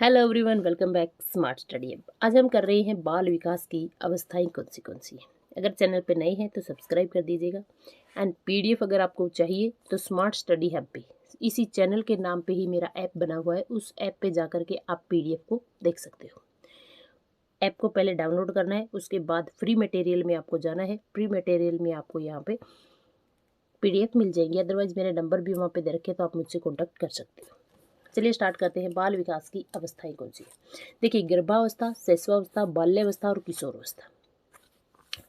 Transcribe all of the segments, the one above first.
Hello everyone, welcome back smart study अब। आज हम कर रहे हैं बाल विकास की अवस्थाएं कौन सी हैं। अगर चैनल पे नए हैं तो सब्सक्राइब कर दीजिएगा एंड पीडीएफ अगर आपको चाहिए तो स्मार्ट स्टडी हब पे इसी चैनल के नाम पे ही मेरा ऐप बना हुआ है, उस ऐप पे जा कर के आप पीडीएफ को देख सकते हो। ऐप को पहले डाउनलोड करना है, उसके बाद फ्री मटेरियल में आपको जाना है। फ्री मटेरियल में आपको यहाँ पे पीडीएफ मिल जाएंगी, अदरवाइज मेरे नंबर भी वहाँ पे दे रखे तो आप मुझसे कॉन्टैक्ट कर सकते हो। चलिए स्टार्ट करते हैं। बाल विकास की अवस्थाएं कौन सी है। देखिए, गर्भावस्था, शैशवावस्था, बाल्यावस्था और किशोरावस्था।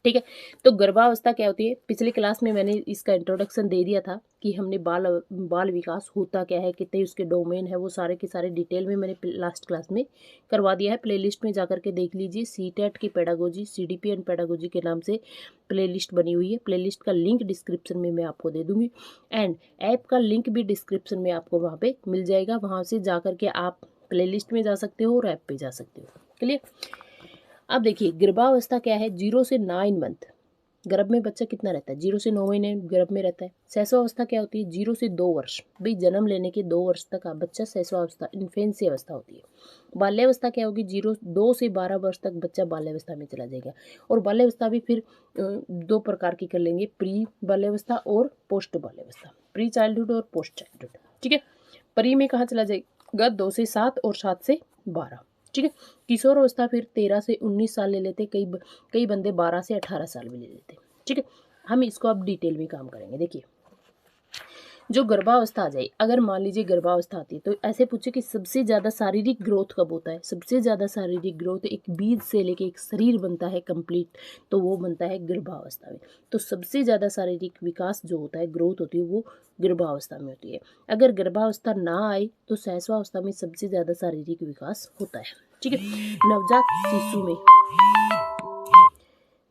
ठीक है, तो गर्भावस्था क्या होती है, पिछली क्लास में मैंने इसका इंट्रोडक्शन दे दिया था कि हमने बाल विकास होता क्या है, कितने उसके डोमेन है, वो सारे के सारे डिटेल में मैंने लास्ट क्लास में करवा दिया है। प्लेलिस्ट में जाकर के देख लीजिए। सीटेट की पेडागोजी, सीडीपी एंड पेडागोजी के नाम से प्लेलिस्ट बनी हुई है। प्लेलिस्ट का लिंक डिस्क्रिप्शन में मैं आपको दे दूंगी एंड ऐप का लिंक भी डिस्क्रिप्शन में आपको वहाँ पे मिल जाएगा। वहाँ से जा करके आप प्लेलिस्ट में जा सकते हो और ऐप पे जा सकते हो। क्लियर। अब देखिए, गर्भावस्था क्या है, 0 से 9 मंथ गर्भ में बच्चा कितना रहता है, 0 से 9 महीने गर्भ में रहता है। शैशवावस्था क्या होती है, 0 से 2 वर्ष, भाई जन्म लेने के 2 वर्ष तक आप बच्चा शैशवावस्था इन्फेंसी अवस्था होती है। बाल्यावस्था क्या होगी, 2 से 12 वर्ष तक बच्चा बाल्यावस्था में चला जाएगा। और बाल्यावस्था भी फिर दो प्रकार की कर लेंगे, प्री बाल्यावस्था और पोस्ट बाल्यावस्था, प्री चाइल्डहुड और पोस्ट चाइल्डहुड। ठीक है, प्री में कहाँ चला जाएगा, 2 से 7 और 7 से 12। ठीक है, किशोर अवस्था फिर 13 से 19 साल ले लेते, कई बंदे 12 से 18 साल भी ले लेते। ठीक है, हम इसको अब डिटेल में काम करेंगे। देखिए, जो गर्भावस्था आ जाए, अगर मान लीजिए गर्भावस्था आती है तो ऐसे पूछे कि सबसे ज़्यादा शारीरिक ग्रोथ कब होता है। सबसे ज़्यादा शारीरिक ग्रोथ एक बीज से लेके एक शरीर बनता है कंप्लीट, तो वो बनता है गर्भावस्था में। तो सबसे ज़्यादा शारीरिक विकास जो होता है, ग्रोथ होती है, वो गर्भावस्था में होती है। अगर गर्भावस्था ना आए तो शैशवावस्था में सबसे ज़्यादा शारीरिक विकास होता है। ठीक है, नवजात शिशु में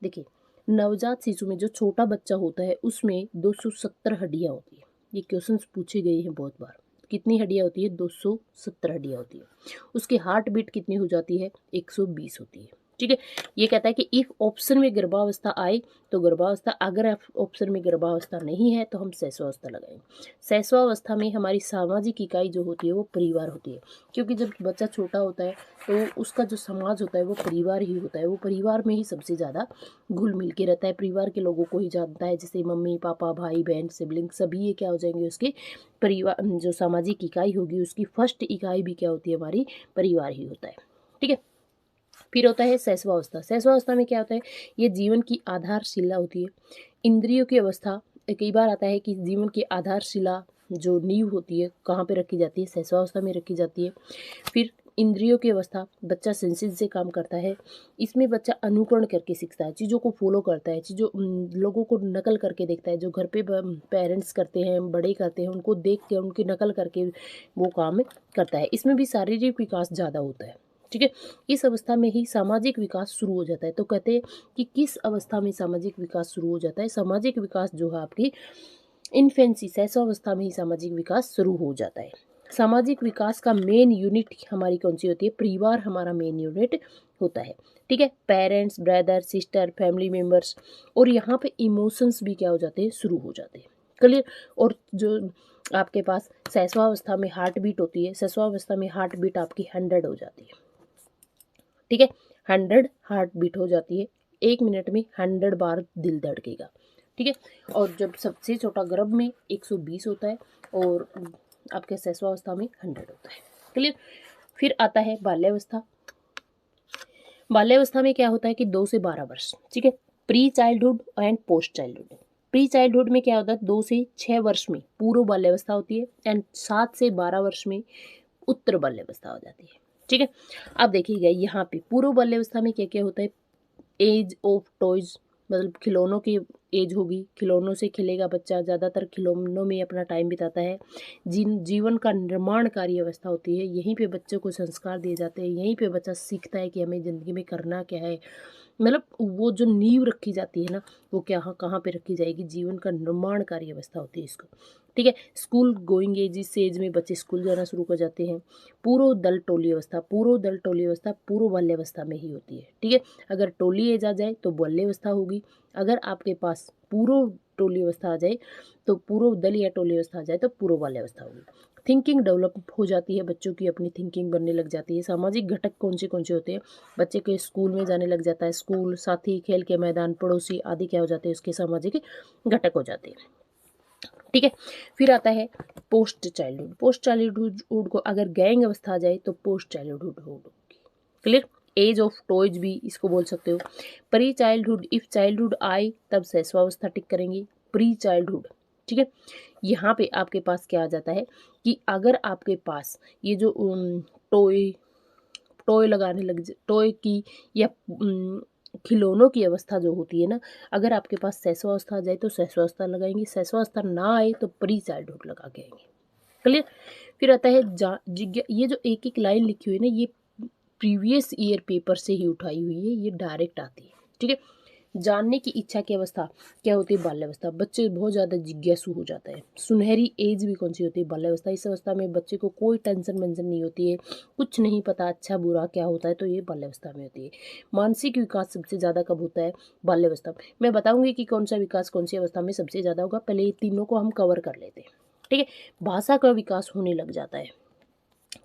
देखिए, नवजात शिशु में जो छोटा बच्चा होता है उसमें 270 हड्डियाँ होती है। ये क्वेश्चंस पूछे गए हैं बहुत बार। कितनी हड्डियाँ होती है, 270 हड्डियाँ होती है। उसकी हार्ट बीट कितनी हो जाती है, 120 होती है। ठीक है, ये कहता है कि इफ ऑप्शन में गर्भावस्था आए तो गर्भावस्था, अगर ऑप्शन में गर्भावस्था नहीं है तो हम शैशवावस्था लगाएंगे। शैशवावस्था में हमारी सामाजिक इकाई जो होती है वो परिवार होती है, क्योंकि जब बच्चा छोटा होता है तो उसका जो समाज होता है वो परिवार ही होता है। वो परिवार में ही सबसे ज़्यादा घुल मिल के रहता है, परिवार के लोगों को ही जानता है, जैसे मम्मी पापा भाई बहन सिबलिंग सभी ये क्या हो जाएंगे, उसके परिवार, जो सामाजिक इकाई होगी उसकी फर्स्ट इकाई भी क्या होती है, हमारी परिवार ही होता है। ठीक है, फिर होता है शैशवावस्था। शैशवावस्था में क्या होता है, ये जीवन की आधारशिला होती है। इंद्रियों की अवस्था, कई बार आता है कि जीवन की आधारशिला जो नींव होती है कहाँ पे रखी जाती है, शैशवावस्था में रखी जाती है। फिर इंद्रियों की अवस्था, बच्चा सेंसेस से काम करता है। इसमें बच्चा अनुकरण करके सीखता है, चीज़ों को फॉलो करता है, चीज़ों लोगों को नकल करके देखता है। जो घर पे पेरेंट्स करते हैं, बड़े करते हैं, उनको देख के उनकी नकल करके वो काम करता है। इसमें भी शारीरिक विकास ज़्यादा होता है। ठीक है, इस अवस्था में ही सामाजिक विकास शुरू हो जाता है। तो कहते हैं कि किस अवस्था में सामाजिक विकास शुरू हो जाता है, सामाजिक विकास जो है आपकी इन्फेंसी, शैशवावस्था में ही सामाजिक विकास शुरू हो जाता है। सामाजिक विकास का मेन यूनिट हमारी कौन सी होती है, परिवार हमारा मेन यूनिट होता है। ठीक है, parents, brother, sister, family members, और यहाँ पे इमोशंस भी क्या हो जाते हैं, शुरू हो जाते हैं। क्लियर। और जो आपके पास शैशवावस्था में हार्ट बीट होती है, शैशवावस्था में हार्ट बीट आपकी 100 हो जाती है। ठीक है, 100 हार्ट बीट हो जाती है, 1 मिनट में 100 बार दिल धड़केगा। ठीक है, और जब सबसे छोटा गर्भ में 120 होता है और आपके शैशवावस्था में 100 होता है। क्लियर। फिर आता है बाल्यावस्था। बाल्यावस्था में क्या होता है कि 2 से 12 वर्ष। ठीक है, pre childhood and post childhood. Pre childhood में क्या होता है, 2 से 6 वर्ष में पूर्व बाल्यावस्था होती है एंड 7 से 12 वर्ष में उत्तर बाल्यावस्था हो जाती है। ठीक है, अब देखिएगा यहाँ पे पूर्व बाल्यावस्था में क्या क्या होता है, एज ऑफ टॉयज, मतलब खिलौनों की एज होगी, खिलौनों से खेलेगा बच्चा, ज़्यादातर खिलौनों में अपना टाइम बिताता है। जीवन का निर्माणकारी अवस्था होती है, यहीं पे बच्चों को संस्कार दिए जाते हैं, यहीं पे बच्चा सीखता है कि हमें ज़िंदगी में करना क्या है। मतलब वो जो नींव रखी जाती है ना, वो क्या कहाँ पे रखी जाएगी, जीवन का निर्माणकारी अवस्था होती है इसको। ठीक है, स्कूल गोइंग एज, इस एज में बच्चे स्कूल जाना शुरू कर जाते हैं। पूर्व दल टोली अवस्था, पूर्व दल टोली अवस्था पूर्व बाल्यावस्था में ही होती है। ठीक है, अगर टोली एज आ जाए तो बाल्यावस्था होगी, अगर आपके पास पूर्व टोली अवस्था आ जाए तो पूर्व दल या टोली अवस्था आ जाए तो पूर्व बाल्यावस्था होगी। थिंकिंग डेवलप हो जाती है, बच्चों की अपनी थिंकिंग बनने लग जाती है। सामाजिक घटक कौन से होते हैं? बच्चे के स्कूल में जाने लग जाता है, स्कूल, साथी, खेल के मैदान, पड़ोसी आदि क्या हो जाते हैं? उसके सामाजिक घटक हो जाते हैं। ठीक है, फिर आता है पोस्ट चाइल्डहुड। पोस्ट चाइल्डहुड को अगर गैंग अवस्था आ जाए तो पोस्ट चाइल्डहुड होगी। क्लियर? एज ऑफ टॉयज भी इसको बोल सकते हो। प्री चाइल्डहुड, इफ चाइल्डहुड आए तब शैशवावस्था टिक करेंगे। प्री चाइल्डहुड, ठीक है। यहाँ पे आपके पास क्या आ जाता है कि अगर आपके पास ये जो टॉय टॉय लगाने लग टॉय की या खिलौनों की अवस्था जो होती है ना, अगर आपके पास शैशवावस्था आ जाए तो शैशवावस्था लगाएंगे, शैशवावस्था ना आए तो प्री चाइल्डहुड लगा के आएंगे। क्लियर? फिर आता है जिज्ञा। ये जो एक एक लाइन लिखी हुई है ना, ये प्रीवियस ईयर पेपर से ही उठाई हुई है, ये डायरेक्ट आती है। ठीक है, जानने की इच्छा की अवस्था क्या होती है? बाल्यावस्था। बच्चे बहुत ज़्यादा जिज्ञासु हो जाता है। सुनहरी एज भी कौन सी होती है? बाल्यावस्था। इस अवस्था में बच्चे को कोई टेंशन वेंशन नहीं होती है, कुछ नहीं पता अच्छा बुरा क्या होता है, तो ये बाल्यावस्था में होती है। मानसिक विकास सबसे ज़्यादा कब होता है? बाल्यावस्था में। मैं बताऊंगी कि कौन सा विकास कौन सी अवस्था में सबसे ज़्यादा होगा। पहले ये तीनों को हम कवर कर लेते हैं। ठीक है, भाषा का विकास होने लग जाता है।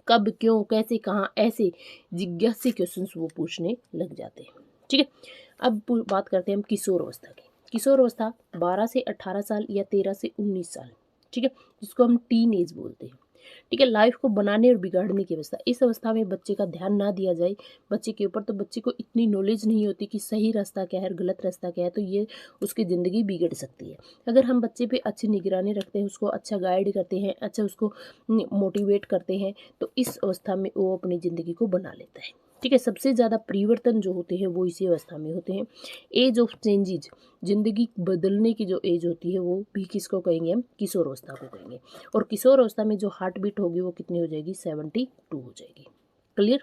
कब, क्यों, कैसे, कहाँ, ऐसे जिज्ञासी क्वेश्चंस वो पूछने लग जाते हैं। ठीक है, अब बात करते हैं हम किशोर अवस्था की। किशोर अवस्था 12 से 18 साल या 13 से 19 साल, ठीक है, जिसको हम टीन एज बोलते हैं। ठीक है, लाइफ को बनाने और बिगाड़ने की अवस्था। इस अवस्था में बच्चे का ध्यान ना दिया जाए बच्चे के ऊपर, तो बच्चे को इतनी नॉलेज नहीं होती कि सही रास्ता क्या है और गलत रास्ता क्या है, तो ये उसकी ज़िंदगी बिगड़ सकती है। अगर हम बच्चे पे अच्छी निगरानी रखते हैं, उसको अच्छा गाइड करते हैं, अच्छा उसको मोटिवेट करते हैं, तो इस अवस्था में वो अपनी ज़िंदगी को बना लेता है। ठीक है, सबसे ज़्यादा परिवर्तन जो होते हैं वो इसी अवस्था में होते हैं। एज ऑफ चेंजेज, ज़िंदगी बदलने की जो एज होती है वो भी किसको कहेंगे? हम किशोर अवस्था को कहेंगे। और किशोर अवस्था में जो हार्ट बीट होगी वो कितनी हो जाएगी? 72 हो जाएगी। क्लियर?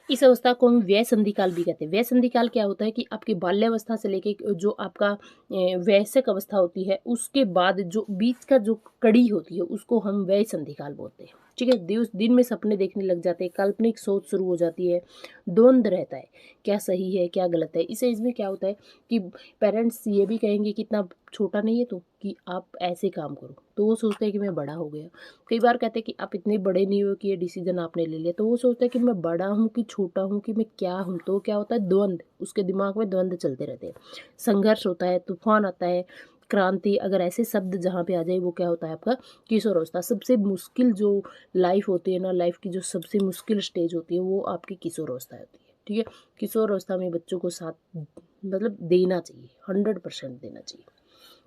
इस अवस्था को हम व्यय संधि काल भी कहते हैं। व्यय संधि काल क्या होता है कि आपकी बाल्यावस्था से लेके जो आपका वयस्क अवस्था होती है, उसके बाद जो बीच का जो कड़ी होती है उसको हम व्यय संधि काल बोलते हैं। ठीक है, दिन में सपने देखने लग जाते हैं, काल्पनिक सोच शुरू हो जाती है, द्वंद्व रहता है, क्या सही है क्या गलत है। इस एज में क्या होता है कि पेरेंट्स ये भी कहेंगे कि इतना छोटा नहीं है तो कि आप ऐसे काम करो, तो वो सोचते हैं कि मैं बड़ा हो गया। कई बार कहते हैं कि आप इतने बड़े नहीं हो कि ये डिसीजन आपने ले लिया, तो वो सोचता है कि मैं बड़ा हूँ कि छोटा हूँ कि मैं क्या हूँ। तो क्या होता है? द्वंद्व, उसके दिमाग में द्वंद्व चलते रहते हैं, संघर्ष होता है, तूफान आता है, क्रांति, अगर ऐसे शब्द जहाँ पे आ जाए वो क्या होता है? आपका किशोर अवस्था। सबसे मुश्किल जो लाइफ होती है ना, लाइफ की जो सबसे मुश्किल स्टेज होती है वो आपकी किशोर अवस्था होती है। ठीक है, किशोर अवस्था में बच्चों को साथ मतलब देना चाहिए, 100% देना चाहिए।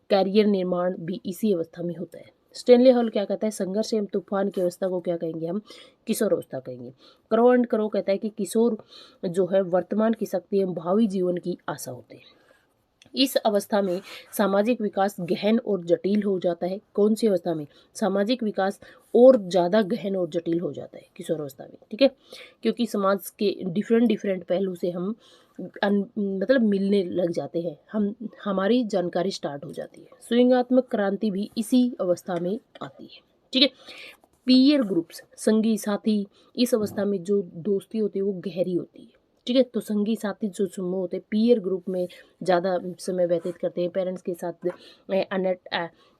कैरियर निर्माण भी इसी अवस्था में होता है। स्टेनली हॉल क्या कहता है? संघर्ष एवं तूफान की अवस्था को क्या कहेंगे? हम किशोर अवस्था कहेंगे। करो एंड करो कहता है कि किशोर जो है वर्तमान की शक्ति एवं भावी जीवन की आशा होते हैं। इस अवस्था में सामाजिक विकास गहन और जटिल हो जाता है। कौन सी अवस्था में? सामाजिक विकास और ज़्यादा गहन और जटिल हो जाता है किशोर अवस्था में। ठीक है, क्योंकि समाज के डिफरेंट पहलू से हम मतलब मिलने लग जाते हैं, हमारी जानकारी स्टार्ट हो जाती है। स्वयंगात्मक क्रांति भी इसी अवस्था में आती है। ठीक है, पीयर ग्रुप्स, संगी साथी, इस अवस्था में जो दोस्ती होती है वो गहरी होती है। ठीक है, तो संगी साथी जो समूह होते हैं पीयर ग्रुप में ज़्यादा समय व्यतीत करते हैं। पेरेंट्स के साथ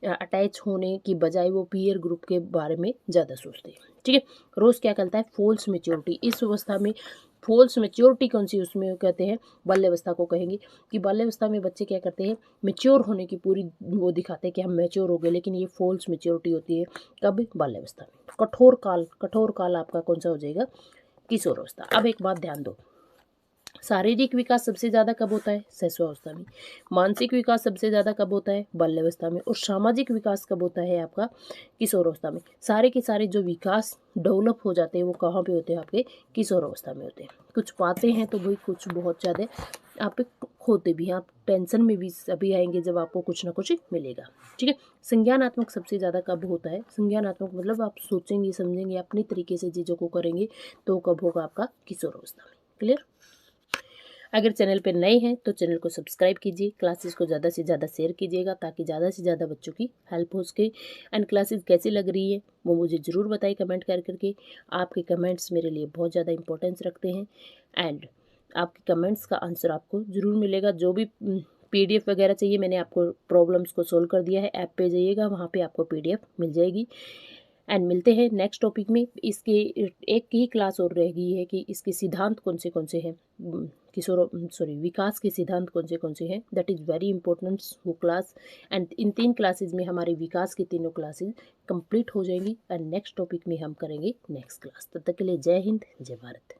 अटैच होने की बजाय वो पीयर ग्रुप के बारे में ज़्यादा सोचते हैं। ठीक है, रोज़ क्या कहता है? False maturity. इस अवस्था में फॉल्स मेच्योरिटी कौन सी? उसमें कहते हैं बाल्यावस्था को कहेंगे कि बाल्यावस्था में बच्चे क्या करते हैं? मेच्योर होने की पूरी वो दिखाते हैं कि हम मेच्योर हो गए, लेकिन ये फॉल्स मेच्योरिटी होती है कब? बाल्यावस्था में। कठोर काल आपका कौन सा हो जाएगा? किशोर अवस्था। अब एक बात ध्यान दो, शारीरिक विकास सबसे ज़्यादा कब होता है? शैशवावस्था में। मानसिक विकास सबसे ज़्यादा कब होता है? बाल्यावस्था में। और सामाजिक विकास कब होता है आपका? किशोर अवस्था में। सारे के सारे जो विकास डेवलप हो जाते हैं वो कहाँ पे होते हैं? आपके किशोर अवस्था में होते हैं। कुछ पाते हैं तो भाई कुछ बहुत ज़्यादा आप खोते भी हैं, आप टेंशन में भी अभी आएंगे जब आपको कुछ ना कुछ मिलेगा। ठीक है, संज्ञानात्मक सबसे ज़्यादा कब होता है? संज्ञानात्मक मतलब आप सोचेंगे समझेंगे अपनी तरीके से चीज़ों को करेंगे, तो कब होगा? आपका किशोर अवस्था में। क्लियर? अगर चैनल पर नए हैं तो चैनल को सब्सक्राइब कीजिए, क्लासेस को ज़्यादा से ज़्यादा शेयर कीजिएगा ताकि ज़्यादा से ज़्यादा बच्चों की हेल्प हो सके। एंड क्लासेस कैसी लग रही है वो मुझे ज़रूर बताइए कमेंट करके। आपके कमेंट्स मेरे लिए बहुत ज़्यादा इंपॉर्टेंस रखते हैं एंड आपके कमेंट्स का आंसर आपको ज़रूर मिलेगा। जो भी PDF वगैरह चाहिए, मैंने आपको प्रॉब्लम्स को सोल्व कर दिया है। ऐप पे जाइएगा, वहाँ पे आपको PDF मिल जाएगी। एंड मिलते हैं नेक्स्ट टॉपिक में। इसके एक ही क्लास और रह गई है कि इसके सिद्धांत कौन से हैं, विकास के सिद्धांत कौन से हैं। दैट इज़ वेरी इंपॉर्टेंट वो क्लास। एंड इन 3 क्लासेज में हमारे विकास की तीनों क्लासेज कंप्लीट हो जाएंगी। एंड नेक्स्ट टॉपिक में हम करेंगे नेक्स्ट क्लास। तब तक के लिए जय हिंद, जय भारत।